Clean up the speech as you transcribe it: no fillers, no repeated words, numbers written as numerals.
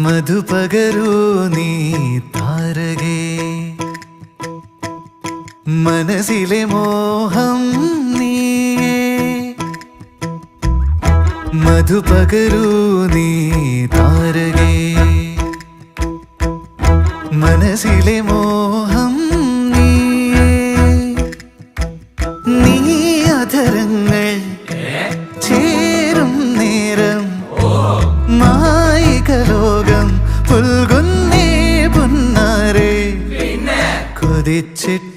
മധുപകരൂ നീ താരകേ മനസ്സിലെ മോഹം നീയേ മധുപകരൂ നീ താരകേ മനസ്സിലെ മോഹം നീയേ നീ അധരങ്ങൾ ചേരും നേരം മായികലോകം പുൽകുന്നേ പുന്നാരേ കൊതിച്ചിട്ട്